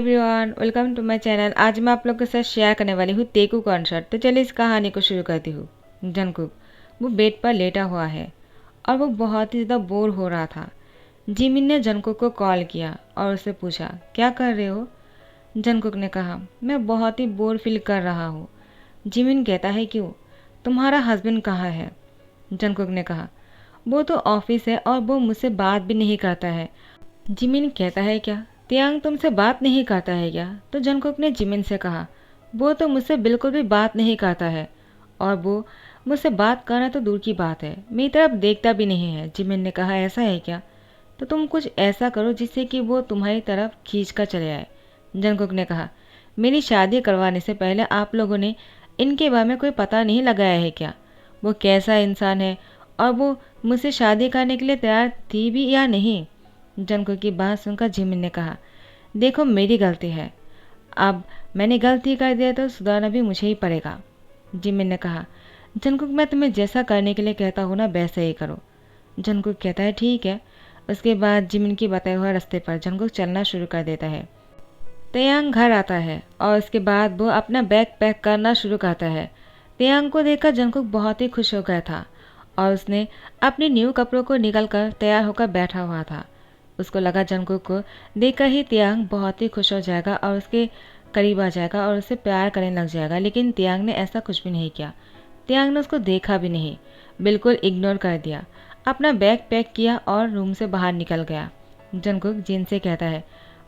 Everyone, welcome to my channel. आज मैं आप लोग के साथ शेयर करने वाली हूँ तेकू कॉन्सर्ट। तो चलिए इस कहानी को शुरू करती हूँ। जंगकुक वो बेड पर लेटा हुआ है और वो बहुत ही ज़्यादा बोर हो रहा था। जिमिन ने जंगकुक को कॉल किया और उससे पूछा, क्या कर रहे हो? जंगकुक ने कहा, मैं बहुत ही बोर फील कर रहा हूँ। जिमिन कहता है, क्यों? तुम्हारा हस्बैंड कहाँ है? जंगकुक ने कहा, वो तो ऑफिस है और वो मुझसे बात भी नहीं करता है। जिमिन कहता है, क्या तियांग तुमसे बात नहीं करता है क्या? तो जंगकुक ने जिमिन से कहा, वो तो मुझसे बिल्कुल भी बात नहीं करता है और वो मुझसे बात करना तो दूर की बात है, मेरी तरफ देखता भी नहीं है। जिमिन ने कहा, ऐसा है क्या? तो तुम कुछ ऐसा करो जिससे कि वो तुम्हारी तरफ खींच कर चले आए। जंगकुक ने कहा, मेरी शादी करवाने से पहले आप लोगों ने इनके बारे में कोई पता नहीं लगाया है क्या? वो कैसा इंसान है और वो मुझसे शादी करने के लिए तैयार थी भी या नहीं? जंगकुक की बात सुनकर जिमिन ने कहा, देखो मेरी गलती है, अब मैंने गलती कर दिया तो सुधारना भी मुझे ही पड़ेगा। जिमिन ने कहा, जंगकुक मैं तुम्हें जैसा करने के लिए कहता हूँ ना वैसे ही करो। जंगकुक कहता है, ठीक है। उसके बाद जिमिन की बताए हुए रास्ते पर जंगकुक चलना शुरू कर देता है। तेयांग घर आता है और उसके बाद वो अपना बैग पैक करना शुरू करता है। तेयांग को देखकर जंगकुक बहुत ही खुश हो गया था और उसने अपने न्यू कपड़ों को निकल कर तैयार होकर बैठा हुआ था। उसको लगा जंगकुक को देखकर ही तियांग बहुत ही खुश हो जाएगा और उसके करीब आ जाएगा और उससे प्यार करने लग जाएगा, लेकिन तियांग ने ऐसा कुछ भी नहीं किया। तियांग ने उसको देखा भी नहीं, बिल्कुल इग्नोर कर दिया, अपना बैग पैक किया और रूम से बाहर निकल गया। जंगकुक जिन से कहता है,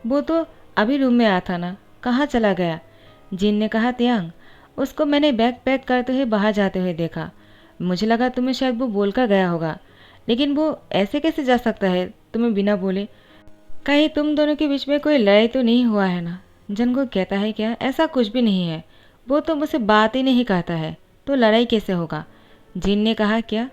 वो तो अभी रूम में आया था ना, कहाँ चला गया? जिन ने कहा, तियांग उसको मैंने बैग पैक करते हुए बाहर जाते हुए देखा, मुझे लगा तुम्हें शायद वो बोलकर गया होगा, लेकिन वो ऐसे कैसे जा सकता है तुम्हें बिना बोले? कहीं तुम दोनों के बीच में कोई लड़ाई तो नहीं हुआ है ना? जंगकुक कहता है, क्या ऐसा कुछ भी नहीं है, वो तो मुझसे बात ही नहीं करता है, तो लड़ाई कैसे होगा? जिन ने कहा, क्या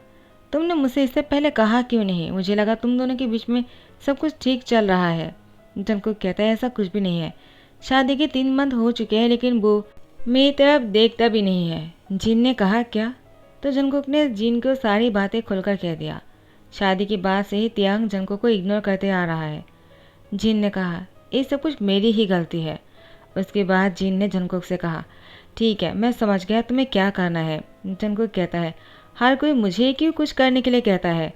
तुमने मुझसे इससे पहले कहा क्यों नहीं? मुझे लगा तुम दोनों के बीच में सब कुछ ठीक चल रहा है। जंगकुक कहता है, ऐसा कुछ भी नहीं है, शादी के 3 मंथ हो चुके हैं लेकिन वो मेरी तरफ देखता भी नहीं है। जिन ने कहा, क्या? तो जंगकुक ने जिन को सारी बातें खुलकर कह दिया। शादी के बाद से ही तियांग जंगकुक को इग्नोर करते आ रहा है। जिन ने कहा, ये सब कुछ मेरी ही गलती है। उसके बाद जिन ने जंगकुक से कहा, ठीक है मैं समझ गया तुम्हें क्या करना है। जंगकुक कहता है, हर कोई मुझे क्यों कुछ करने के लिए कहता है,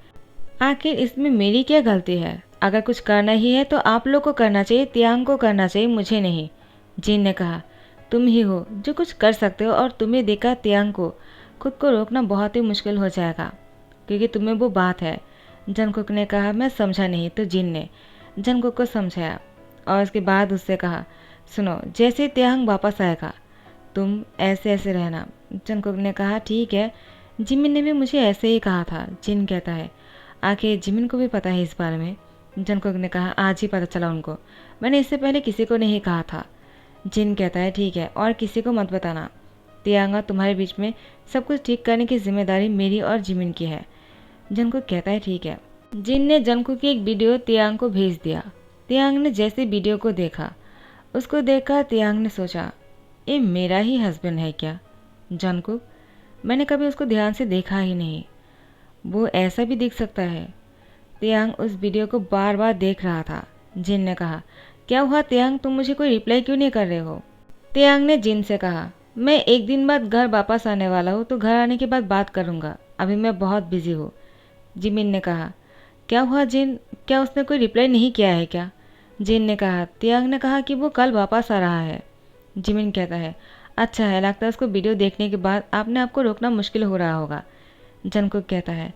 आखिर इसमें मेरी क्या गलती है? अगर कुछ करना ही है तो आप लोग को करना चाहिए, तियांग को करना चाहिए, मुझे नहीं। जिन ने कहा, तुम ही हो जो कुछ कर सकते हो और तुम्हें देखा तियांग को खुद को रोकना बहुत ही मुश्किल हो जाएगा क्योंकि तुम्हें वो बात है। जंगकुक ने कहा, मैं समझा नहीं। तो जिन ने जंगकुक को समझाया और उसके बाद उससे कहा, सुनो जैसे तियांग वापस आएगा तुम ऐसे ऐसे रहना। जंगकुक ने कहा, ठीक है, जिमिन ने भी मुझे ऐसे ही कहा था। जिन कहता है, आखिर जिमिन को भी पता है इस बारे में? जंगकुक ने कहा, आज ही पता चला उनको, मैंने इससे पहले किसी को नहीं कहा था। जिन कहता है, ठीक है, और किसी को मत बताना। तियांग तुम्हारे बीच में सब कुछ ठीक करने की जिम्मेदारी मेरी और जिमिन की है। जंगकुक कहता है, ठीक है। जिन ने जंगकुक की एक वीडियो तियांग को भेज दिया। तियांग ने जैसे वीडियो को देखा, उसको देखकर तियांग ने सोचा, ये मेरा ही हस्बैंड है क्या? जंगकुक, मैंने कभी उसको ध्यान से देखा ही नहीं, वो ऐसा भी दिख सकता है। तियांग उस वीडियो को बार बार देख रहा था। जिन ने कहा, क्या हुआ तियांग, तुम मुझे कोई रिप्लाई क्यों नहीं कर रहे हो? तियांग ने जिन से कहा, मैं एक दिन बाद घर वापस आने वाला हूँ, तो घर आने के बाद बात करूँगा, अभी मैं बहुत बिजी हूँ। जिमिन ने कहा, क्या हुआ जिन, क्या उसने कोई रिप्लाई नहीं किया है क्या? जिन ने कहा, तियांग ने कहा कि वो कल वापस आ रहा है। जिमिन कहता है, अच्छा है, लगता है उसको वीडियो देखने के बाद आपने आपको रोकना मुश्किल हो रहा होगा। जंगकुक कहता है,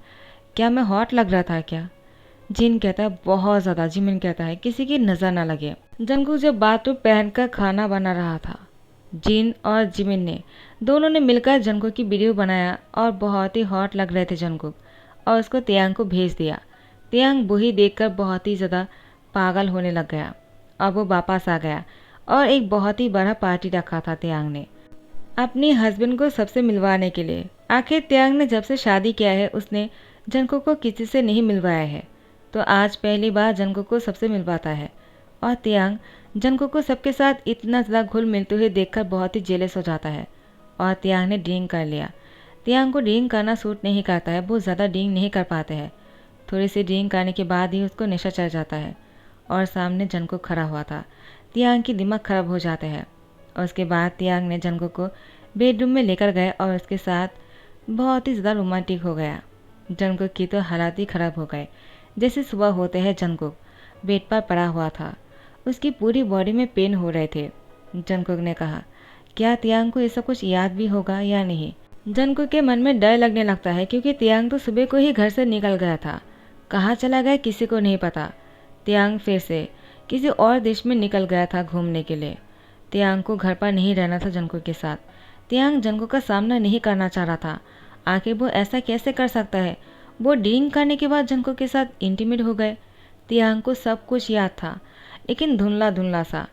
क्या मैं हॉट लग रहा था क्या? जिन कहता है, बहुत ज़्यादा। जिमिन कहता है, किसी की नज़र ना लगे। जंगकुक जब बाथरूम पहनकर खाना बना रहा था, जिन और जिमिन ने दोनों ने मिलकर जंगकुक की वीडियो बनाया और बहुत ही हॉट लग रहे थे जंगकुक, और उसको तियांग को भेज दिया। तियांग वही देखकर बहुत ही ज़्यादा पागल होने लग गया और वो वापस आ गया और एक बहुत ही बड़ा पार्टी रखा था तियांग ने अपने हस्बैंड को सबसे मिलवाने के लिए। आखिर तियांग ने जब से शादी किया है उसने जंगकुक को किसी से नहीं मिलवाया है, तो आज पहली बार जंगकुक को सबसे मिलवाता है। और तियांग जंगकुक को सबके साथ इतना ज़्यादा घुल मिलते हुए देखकर बहुत ही जेलस हो जाता है और तियांग ने ड्रिंक कर लिया। तियांग को ड्रिंक करना सूट नहीं करता है, वो ज़्यादा ड्रिंक नहीं कर पाते हैं। थोड़ी सी ड्रिंक करने के बाद ही उसको नशा चढ़ जाता है और सामने जंगकुक खड़ा हुआ था। तियांग की दिमाग खराब हो जाते हैं। और उसके बाद तियांग ने जंगकुक को बेडरूम में लेकर गए और उसके साथ बहुत ही ज़्यादा रोमांटिक हो गया। जंगकुक की तो हालात ही ख़राब हो गए। जैसे सुबह होते हैं जंगकुक बेड पर पड़ा हुआ था, उसकी पूरी बॉडी में पेन हो रहे थे। जंगकुक ने कहा, क्या तियांग को ये सब कुछ याद भी होगा या नहीं। जंगकुक के मन में डर लगने लगता है क्योंकि तियांग तो सुबह को ही घर से निकल गया था। कहाँ चला गया किसी को नहीं पता। तियांग फिर से किसी और देश में निकल गया था घूमने के लिए। तियांग को घर पर नहीं रहना था जंगकुक के साथ। तियांग जंगकुक का सामना नहीं करना चाह रहा था। आखिर वो ऐसा कैसे कर सकता है। वो ड्रिंक करने के बाद जंगकुक के साथ इंटीमेट हो गए। तियांग को सब कुछ याद था, लेकिन धुंधला धुंधला सा।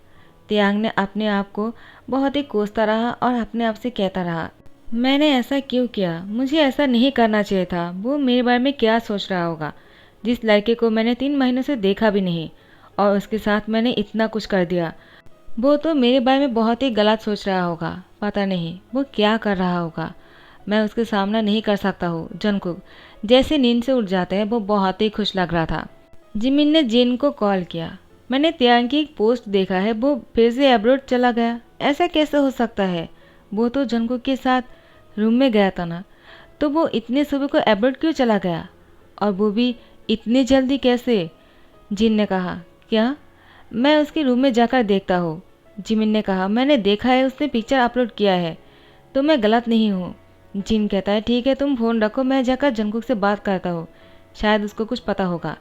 तियांग ने अपने आप को बहुत ही कोसता रहा और अपने आप से कहता रहा, मैंने ऐसा क्यों किया, मुझे ऐसा नहीं करना चाहिए था। वो मेरे बारे में क्या सोच रहा होगा, जिस लड़के को मैंने 3 महीनों से देखा भी नहीं और उसके साथ मैंने इतना कुछ कर दिया। वो तो मेरे बारे में बहुत ही गलत सोच रहा होगा। पता नहीं वो क्या कर रहा होगा। मैं उसके सामना नहीं कर सकता हूँ। जंगकुक जैसे नींद से उठ जाते हैं वो बहुत ही खुश लग रहा था। जिमिन ने जिन को कॉल किया। मैंने तियांग की एक पोस्ट देखा है, वो फिर से अब्रॉड चला गया। ऐसा कैसे हो सकता है। वो तो जंगकुक के साथ रूम में गया था ना, तो वो इतने सुबह को अब्रॉड क्यों चला गया, और वो भी इतनी जल्दी कैसे। जिन ने कहा, क्या मैं उसके रूम में जाकर देखता हूँ। जिमिन ने कहा, मैंने देखा है, उसने पिक्चर अपलोड किया है, तो मैं गलत नहीं हूँ। जिन कहता है, ठीक है तुम फ़ोन रखो, मैं जाकर जंगकुक से बात करता हूँ, शायद उसको कुछ पता होगा।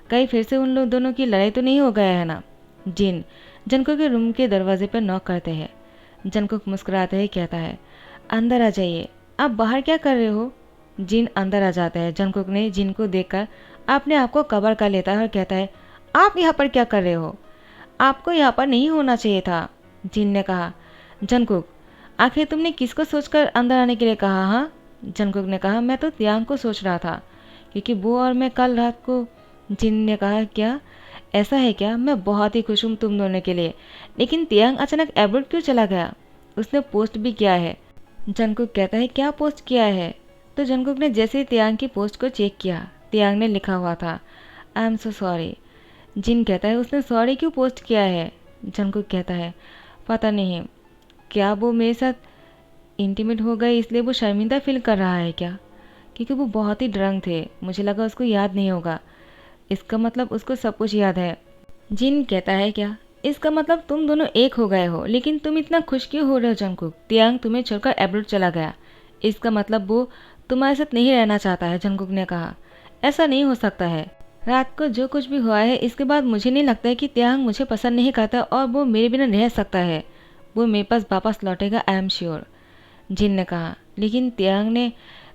कहीं फिर से उन लोग दोनों की लड़ाई तो नहीं हो गया है ना। जिन जंगकुक के रूम के दरवाजे पर नॉक करते हैं। जंगकुक मुस्कुराते ही कहता है, अंदर आ जाइए, आप बाहर क्या कर रहे हो। जिन अंदर आ जाता है। जंगकुक ने जिन को देखकर अपने आप को कवर कर लेता है और कहता है, आप यहाँ पर क्या कर रहे हो, आपको यहाँ पर नहीं होना चाहिए था। जिन ने कहा, जंगकुक आखिर तुमने किसको सोचकर अंदर आने के लिए कहा। हाँ। जंगकुक ने कहा, मैं तो तियांग को सोच रहा था, क्योंकि वो और मैं कल रात को। जिन ने कहा, क्या ऐसा है क्या, मैं बहुत ही खुश हूँ तुम दोनों के लिए, लेकिन तियांग अचानक अब्रॉड क्यों चला गया, उसने पोस्ट भी किया है। जंगकुक कहता है, क्या पोस्ट किया है। तो जंगकुक ने जैसे ही तियांग की पोस्ट को चेक किया, तियांग ने लिखा हुआ था, आई एम सो सॉरी। जिन कहता है, उसने सॉरी क्यों पोस्ट किया है। जंगकुक कहता है, पता नहीं, क्या वो मेरे साथ इंटीमेट हो गए इसलिए वो शर्मिंदा फील कर रहा है क्या, क्योंकि वो बहुत ही ड्रंक थे, मुझे लगा उसको याद नहीं होगा। इसका मतलब उसको सब कुछ याद है। जिन कहता है, क्या इसका मतलब तुम दोनों एक हो गए हो, लेकिन तुम इतना खुश क्यों हो रहे हो जंगकुक, तियांग तुम्हें छोड़कर अब्रॉड चला गया, इसका मतलब वो तुम्हारे साथ नहीं रहना चाहता है। जंगकुक ने कहा, ऐसा नहीं हो सकता है, रात को जो कुछ भी हुआ है इसके बाद मुझे नहीं लगता है कि तियांग मुझे पसंद नहीं करता और वो मेरे बिना रह सकता है, वो मेरे पास वापस लौटेगा, आई एम श्योर। जिन ने कहा, लेकिन तियांग ने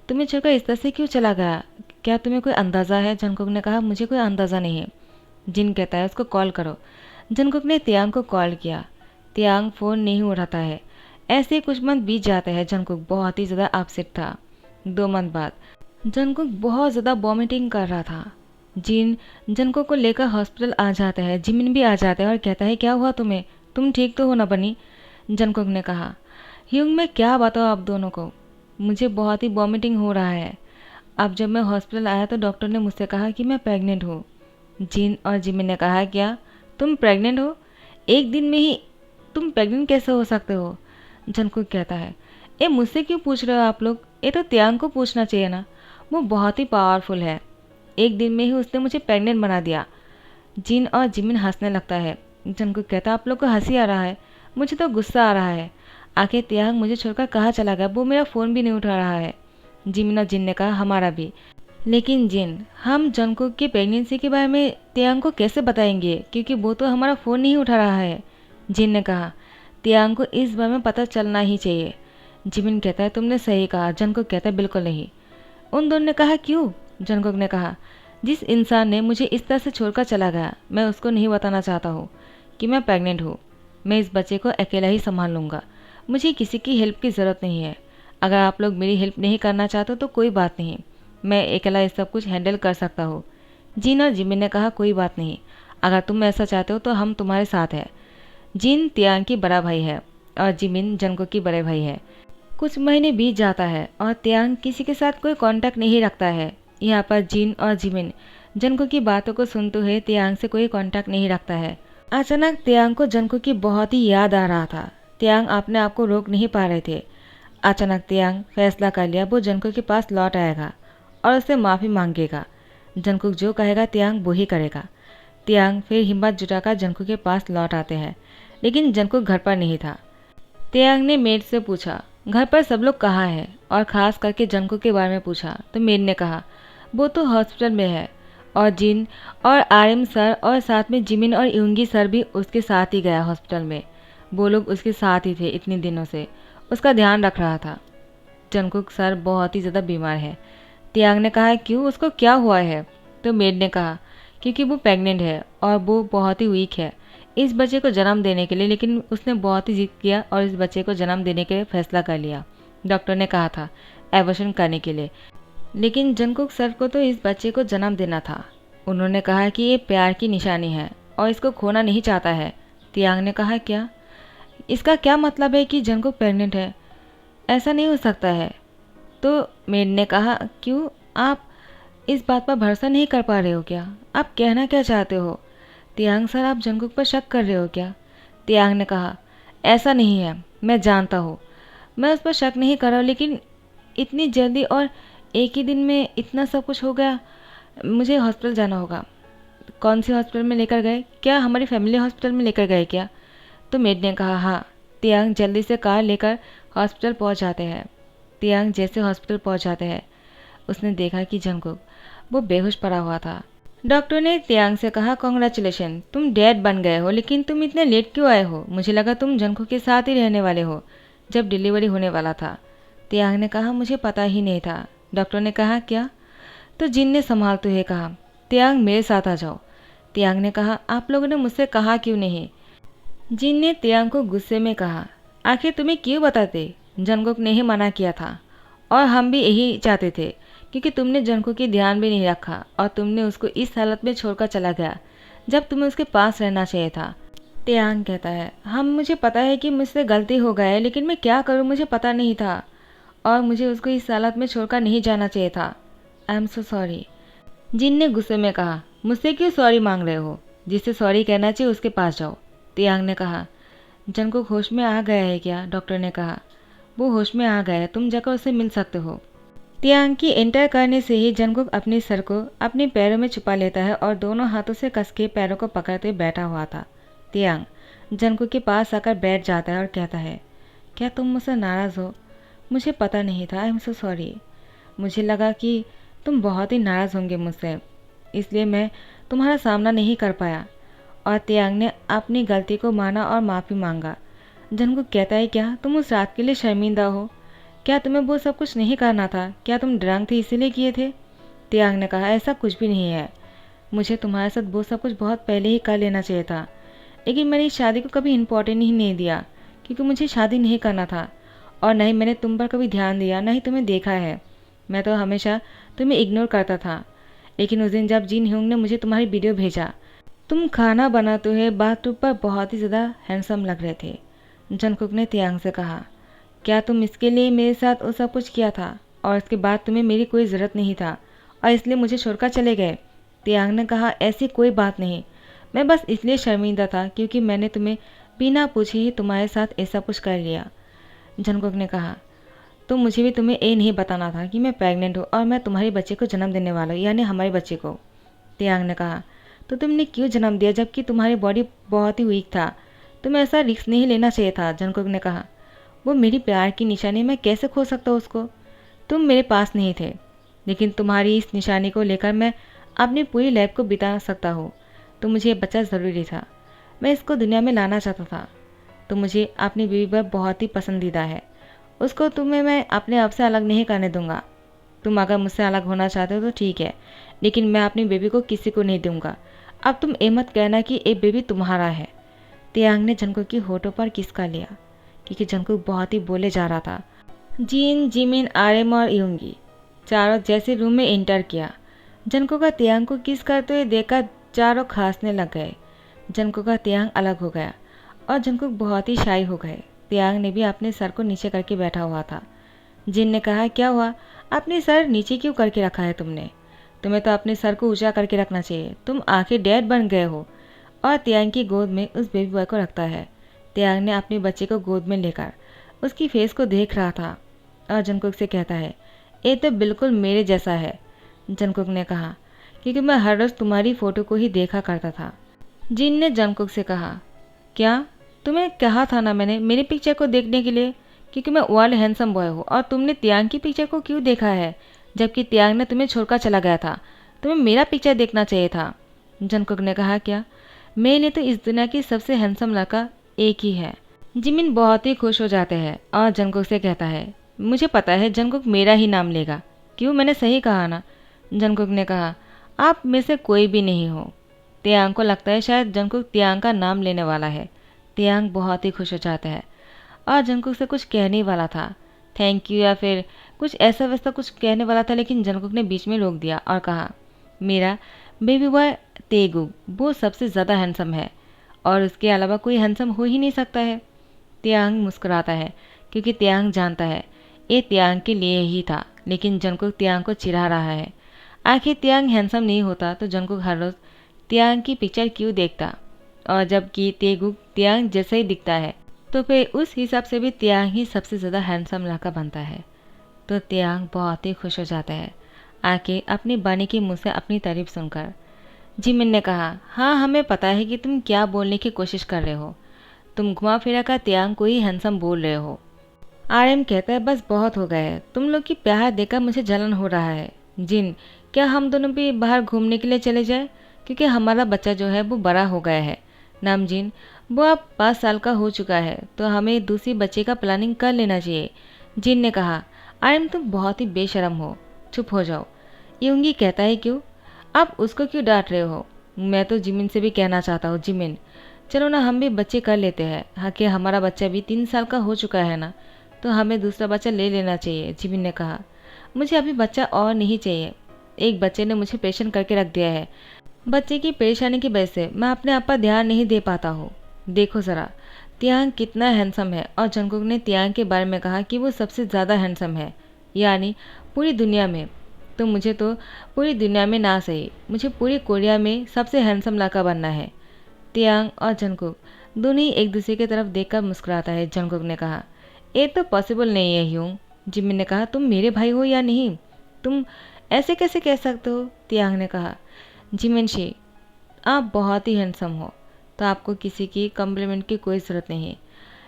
तुम्हें छोड़कर इस तरह से क्यों चला गया, क्या तुम्हें कोई अंदाज़ा है। जंगकुक ने कहा, मुझे कोई अंदाज़ा नहीं है। जिन कहता है, उसको कॉल करो। जंगकुक ने तियांग को कॉल किया। तियांग फ़ोन नहीं उठाता है। ऐसे ही कुछ मंथ बीत जाते हैं। जंगकुक बहुत ही ज़्यादा अपसेट था। 2 मंथ बाद जंगकुक बहुत ज़्यादा वॉमिटिंग कर रहा था। जिन जंगकुक को लेकर हॉस्पिटल आ जाता है। जिमिन भी आ जाता है और कहता है, क्या हुआ तुम्हें, तुम ठीक तो हो ना बनी। जंगकुक ने कहा, ह्यूंग मैं क्या बताऊँ आप दोनों को, मुझे बहुत ही वॉमिटिंग हो रहा है। अब जब मैं हॉस्पिटल आया तो डॉक्टर ने मुझसे कहा कि मैं प्रेग्नेंट हूँ। जिन और जिमिन ने कहा, क्या तुम प्रेग्नेंट हो, एक दिन में ही तुम प्रेग्नेंट कैसे हो सकते हो। जंगकुक कहता है, ये मुझसे क्यों पूछ रहे हो आप लोग, ये तो तियांग को पूछना चाहिए ना, वो बहुत ही पावरफुल है, एक दिन में ही उसने मुझे प्रेग्नेंट बना दिया। जिन और जिमिन हंसने लगता है। जंगकुक कहता है, आप लोग को हंसी आ रहा है, मुझे तो गुस्सा आ रहा है, आखिर तियांग मुझे छोड़कर कहाँ चला गया, वो मेरा फ़ोन भी नहीं उठा रहा है। जिमिन और जिन ने कहा, हमारा भी। लेकिन जिन, हम जंगकुक की प्रेगनेंसी के बारे में तियांग को कैसे बताएंगे, क्योंकि वो तो हमारा फ़ोन नहीं उठा रहा है। जिन ने कहा, तियांग को इस बारे में पता चलना ही चाहिए। जिमिन कहता है, तुमने सही कहा। जंगकुक कहता है, बिल्कुल नहीं। उन दोनों ने कहा, क्यों। जंगकुक ने कहा, जिस इंसान ने मुझे इस तरह से छोड़कर चला गया, मैं उसको नहीं बताना चाहता हूँ कि मैं प्रेग्नेंट हूँ। मैं इस बच्चे को अकेला ही संभाल लूँगा, मुझे किसी की हेल्प की ज़रूरत नहीं है। अगर आप लोग मेरी हेल्प नहीं करना चाहते तो कोई बात नहीं, मैं अकेला ये सब कुछ हैंडल कर सकता हूँ। जिन और जिमिन ने कहा, कोई बात नहीं, अगर तुम ऐसा चाहते हो तो हम तुम्हारे साथ हैं। जिन तियांग की बड़ा भाई है और जिमिन जंगकुक की बड़े भाई है। कुछ महीने बीत जाता है और तियांग किसी के साथ कोई कांटेक्ट नहीं रखता है। यहाँ पर जिन और जिमिन जंगकुक की बातों को सुनते हुए तियांग से कोई कांटेक्ट नहीं रखता है। अचानक तियांग को जंगकुक की बहुत ही याद आ रहा था। तियांग अपने आप को रोक नहीं पा रहे थे। अचानक तियांग फैसला कर लिया वो जंगकुक के पास लौट आएगा और उससे माफ़ी मांगेगा। जंगकुक जो कहेगा तियांग वो ही करेगा। तियांग फिर हिम्मत जुटाकर जंगकुक के पास लौट आते हैं, लेकिन जंगकुक घर पर नहीं था। तियांग ने मेड से पूछा घर पर सब लोग कहाँ हैं, और ख़ास करके जंगकुक के बारे में पूछा तो मेड ने कहा वो तो हॉस्पिटल में है, और जिन और आर्यन सर और साथ में जिमिन और यूंगी सर भी उसके साथ ही गया हॉस्पिटल में। वो लोग उसके साथ ही थे इतने दिनों से, उसका ध्यान रख रहा था। जंगकुक सर बहुत ही ज़्यादा बीमार है। तियांग ने कहा क्यों, उसको क्या हुआ है? तो मेड ने कहा क्योंकि वो प्रेग्नेंट है और वो बहुत ही वीक है इस बच्चे को जन्म देने के लिए, लेकिन उसने बहुत ही जिद किया और इस बच्चे को जन्म देने के लिए फैसला कर लिया। डॉक्टर ने कहा था एबॉर्शन करने के लिए, लेकिन जंगकुक सर को तो इस बच्चे को जन्म देना था। उन्होंने कहा कि ये प्यार की निशानी है और इसको खोना नहीं चाहता है। तियांग ने कहा क्या, इसका क्या मतलब है कि जंगकुक प्रेग्नेंट है? ऐसा नहीं हो सकता है। तो मेड ने कहा क्यों, आप इस बात पर भरोसा नहीं कर पा रहे हो क्या? आप कहना क्या चाहते हो? तियांग सर, आप जंगकुक पर शक कर रहे हो क्या? तियांग ने कहा ऐसा नहीं है, मैं जानता हूँ, मैं उस पर शक नहीं कर रहा हूँ, लेकिन इतनी जल्दी और एक ही दिन में इतना सब कुछ हो गया। मुझे हॉस्पिटल जाना होगा। कौन सी हॉस्पिटल में लेकर गए? क्या हमारी फैमिली हॉस्पिटल में लेकर गए क्या? तो मेड ने कहा हाँ। तियांग जल्दी से कार लेकर हॉस्पिटल पहुंच जाते हैं। तियांग जैसे हॉस्पिटल पहुंच जाते हैं, उसने देखा कि जंगकुक वो बेहोश पड़ा हुआ था। डॉक्टर ने तियांग से कहा कॉन्ग्रेचुलेशन, तुम डैड बन गए हो, लेकिन तुम इतने लेट क्यों आए हो? मुझे लगा तुम जंगकुक के साथ ही रहने वाले हो जब डिलीवरी होने वाला था। तियांग ने कहा मुझे पता ही नहीं था। डॉक्टर ने कहा क्या? तो जिन ने संभालते हुए कहा तियांग मेरे साथ आ जाओ। तियांग ने कहा आप लोगों ने मुझसे कहा क्यों नहीं? जिन ने तियांग को गुस्से में कहा आखिर तुम्हें क्यों बताते? जंगकुक ने ही मना किया था और हम भी यही चाहते थे, क्योंकि तुमने जंगकुक की ध्यान भी नहीं रखा और तुमने उसको इस हालत में छोड़कर चला गया जब तुम्हें उसके पास रहना चाहिए था। तियांग कहता है मुझे पता है कि मुझसे गलती हो गया है, लेकिन मैं क्या करूं, मुझे पता नहीं था और मुझे उसको इस हालत में छोड़कर नहीं जाना चाहिए था। I am so sorry. जिन ने गुस्से में कहा मुझसे क्यों सॉरी मांग रहे हो? जिससे सॉरी कहना चाहिए उसके पास जाओ। तियांग ने कहा जंगकुक होश में आ गया है क्या? डॉक्टर ने कहा वो होश में आ गया है, तुम जाकर उससे मिल सकते हो। तियांग की एंटर करने से ही जंगकुक अपने सर को अपने पैरों में छुपा लेता है और दोनों हाथों से कस के पैरों को पकड़ते बैठा हुआ था। तियांग जंगकुक के पास आकर बैठ जाता है और कहता है क्या तुम मुझसे नाराज़ हो? मुझे पता नहीं था, आई एम सो सॉरी। मुझे लगा कि तुम बहुत ही नाराज़ होंगे मुझसे, इसलिए मैं तुम्हारा सामना नहीं कर पाया। और तियांग ने अपनी गलती को माना और माफ़ी मांगा। जंगकुक कहता है क्या तुम उस रात के लिए शर्मिंदा हो? क्या तुम्हें वो सब कुछ नहीं करना था? क्या तुम ड्रंक थे इसीलिए किए थे? तियांग ने कहा ऐसा कुछ भी नहीं है, मुझे तुम्हारे साथ वो सब कुछ बहुत पहले ही कर लेना चाहिए था, लेकिन मैंने इस शादी को कभी इम्पोर्टेंट ही नहीं दिया, क्योंकि मुझे शादी नहीं करना था और न ही मैंने तुम पर कभी ध्यान दिया, न ही तुम्हें देखा है। मैं तो हमेशा तुम्हें इग्नोर करता था, लेकिन उस दिन जब जिन ह्यूंग ने मुझे तुम्हारी वीडियो भेजा, तुम खाना बनाते हुए बाथटब पर बहुत ही ज़्यादा हैंडसम लग रहे थे। जंगकुक ने तियांग से कहा क्या तुम इसके लिए मेरे साथ वो सब कुछ किया था और इसके बाद तुम्हें मेरी कोई ज़रूरत नहीं था और इसलिए मुझे छोड़कर चले गए? तियांग ने कहा ऐसी कोई बात नहीं, मैं बस इसलिए शर्मिंदा था क्योंकि मैंने तुम्हें बिना पूछे ही तुम्हारे साथ ऐसा कुछ कर लिया। जंगकुक ने कहा तो मुझे भी तुम्हें ये नहीं बताना था कि मैं प्रेग्नेंट हूँ और मैं तुम्हारे बच्चे को जन्म देने वाला हूँ, यानी हमारे बच्चे को। तियांग ने कहा तो तुमने क्यों जन्म दिया जबकि तुम्हारी बॉडी बहुत ही वीक था? तुम्हें ऐसा रिस्क नहीं लेना चाहिए था। जंगकुक ने कहा वो मेरी प्यार की निशानी, मैं कैसे खो सकता हूँ उसको? तुम मेरे पास नहीं थे, लेकिन तुम्हारी इस निशानी को लेकर मैं अपनी पूरी लाइफ को बिता सकता हूँ। तो मुझे ये बच्चा ज़रूरी था, मैं इसको दुनिया में लाना चाहता था। तो मुझे अपनी बीवी पर बहुत ही पसंदीदा है, उसको तुम्हें मैं अपने आप से अलग नहीं करने दूंगा। तुम अगर मुझसे अलग होना चाहते हो तो ठीक है, लेकिन मैं अपनी बेबी को किसी को नहीं दूंगा। अब तुम ये मत कहना कि ये बेबी तुम्हारा है। तियांग ने जंगकुक की होठों पर किस कर लिया, क्योंकि जंगकुक बहुत ही बोले जा रहा था। जिन, जिमिन, आर्यन और यूंगी चारों जैसे रूम में एंटर किया, जंगकुक का तियांग को किस करते हुए देखकर चारों खांसने लग गए। जंगकुक का तियांग अलग हो गया और जंगकुक बहुत ही शाई हो गए। तियांग ने भी अपने सर को नीचे करके बैठा हुआ था। जिन ने कहा क्या हुआ, अपने सर नीचे क्यों करके रखा है तुमने? तुम्हें तो अपने सर को ऊंचा करके रखना चाहिए, तुम आखिर डैड बन गए हो और तियांग की गोद में उस बेबी बॉय को रखता है। तियांग ने अपने बच्चे को गोद में लेकर उसकी फेस को देख रहा था और जंगकुक से कहता है, ये तो बिल्कुल मेरे जैसा है। जंगकुक ने कहा, क्योंकि मैं हर रोज़ तुम्हारी फ़ोटो को ही देखा करता था। जिन ने जंगकुक से कहा, क्या तुम्हें कहा था ना मैंने मेरी पिक्चर को देखने के लिए, क्योंकि मैं वर्ल्ड हैंडसम बॉय हूँ, और तुमने तियांग की पिक्चर को क्यों देखा है जबकि तियांग ने तुम्हें छोड़कर चला गया था। तुम्हें मेरा पिक्चर देखना चाहिए था। जंगकुक ने कहा, क्या? मेरे लिए तो इस दुनिया की सबसे हैंडसम लड़का एक ही है। जिमिन बहुत ही खुश हो जाते हैं और जंगकुक से कहता है, मुझे पता है जंगकुक मेरा ही नाम लेगा। क्यों, मैंने सही कहा ना? जंगकुक ने कहा, आप में से कोई भी नहीं हो। तियांग को लगता है शायद जंगकुक तियांग का नाम लेने वाला है। तियांग बहुत ही खुश हो जाता है और जंगकुक से कुछ कहने वाला था, थैंक यू या फिर कुछ ऐसा वैसा कुछ कहने वाला था, लेकिन जंगकुक ने बीच में रोक दिया और कहा, मेरा बेबी बॉय तेगुक वो सबसे ज़्यादा हैंडसम है और उसके अलावा कोई हैंडसम हो ही नहीं सकता है। तियांग मुस्कुराता है क्योंकि तियांग जानता है ये तियांग के लिए ही था, लेकिन जंगकुक तियांग को चिढ़ा रहा है। आखिर तियांग हैंडसम नहीं होता तो जंगकुक हर रोज़ तियांग की पिक्चर क्यों देखता, और जबकि तेगुक तियांग जैसा ही दिखता है तो फिर उस हिसाब से भी तियांग ही सबसे ज़्यादा हैंडसम लड़का बनता है। तो तियांग बहुत ही खुश हो जाता है आके अपनी बानी के मुँह से अपनी तारीफ सुनकर। जिमिन ने कहा, हाँ हमें पता है कि तुम क्या बोलने की कोशिश कर रहे हो, तुम घुमा फिरा कर तियांग को ही हैंडसम बोल रहे हो। आरएम कहता है, बस बहुत हो गया है, तुम लोग की प्यार देखकर मुझे जलन हो रहा है। जिन, क्या हम दोनों भी बाहर घूमने के लिए चले जाए, क्योंकि हमारा बच्चा जो है वो बड़ा हो गया है। नामजिन, वो अब 5 साल का हो चुका है, तो हमें दूसरी बच्चे का प्लानिंग कर लेना चाहिए। जिन ने कहा, आरएम तुम बहुत ही बेशरम हो, चुप हो जाओ। यूंगी कहता है, क्यों? आप उसको क्यों डांट रहे हो? मैं तो जिमिन से भी कहना चाहता हूँ। जिमिन, चलो ना हम भी बच्चे कर लेते हैं। हाँ, कि हमारा बच्चा भी 3 साल का हो चुका है ना, तो हमें दूसरा बच्चा ले लेना चाहिए। जिमिन ने कहा, मुझे अभी बच्चा और नहीं चाहिए, एक बच्चे ने मुझे परेशान करके रख दिया है। बच्चे की परेशानी की वजह से मैं अपने आप पर ध्यान नहीं दे पाता हूँ। देखो ज़रा तियांग कितना हैंडसम है। और जंगकुक ने तियांग के बारे में कहा कि वो सबसे ज़्यादा हैंडसम है, यानी पूरी दुनिया में। तो मुझे तो पूरी दुनिया में ना सही, मुझे पूरी कोरिया में सबसे हैंडसम लड़का बनना है। तियांग और जंगकुक दोनों ही एक दूसरे की तरफ देखकर मुस्कुराता है। जंगकुक ने कहा, ये तो पॉसिबल नहीं है ह्यूंग। जिमिन ने कहा, तुम मेरे भाई हो या नहीं, तुम ऐसे कैसे कह सकते हो? तियांग ने कहा, जिमिन शी, आप बहुत ही हैंडसम हो, तो आपको किसी की कम्प्लीमेंट की कोई ज़रूरत नहीं है।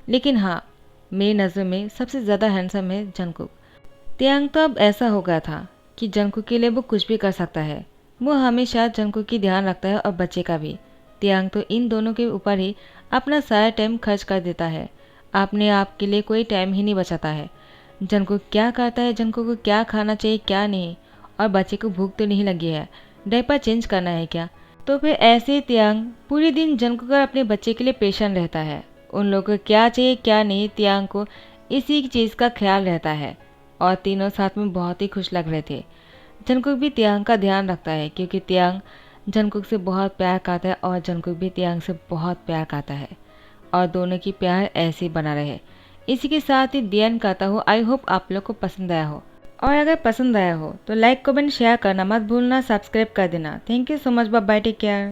लेकिन हाँ, मेरी नज़र में सबसे ज़्यादा हैंडसम है जंगकुक। तियांग तो अब ऐसा हो गया था कि जंगकुक के लिए वो कुछ भी कर सकता है। वो हमेशा जंगकुक की ध्यान रखता है और बच्चे का भी। तियांग तो इन दोनों के ऊपर ही अपना सारा टाइम खर्च कर देता है, अपने आप के लिए कोई टाइम ही नहीं बचाता है। जंगकुक क्या करता है, जंगकुक को क्या खाना चाहिए क्या नहीं, और बच्चे को भूख तो नहीं लगी है, डायपर चेंज करना है क्या, तो फिर ऐसे तियांग पूरे दिन जंगकुक और अपने बच्चे के लिए परेशान रहता है। उन लोगों को क्या चाहिए क्या नहीं, तियांग को इसी चीज़ का ख्याल रहता है। और तीनों साथ में बहुत ही खुश लग रहे थे। जंगकुक भी तियांग का ध्यान रखता है क्योंकि तियांग जंगकुक से बहुत प्यार करता है और जंगकुक भी तियांग से बहुत प्यार करता है, और दोनों की प्यार ऐसे ही बना रहे। इसी के साथ ही दी एंड करता हूँ। आई होप आप लोग को पसंद आया हो, और अगर पसंद आया हो तो लाइक कमेंट शेयर करना मत भूलना, सब्सक्राइब कर देना। Thank you so much, bye bye, take care.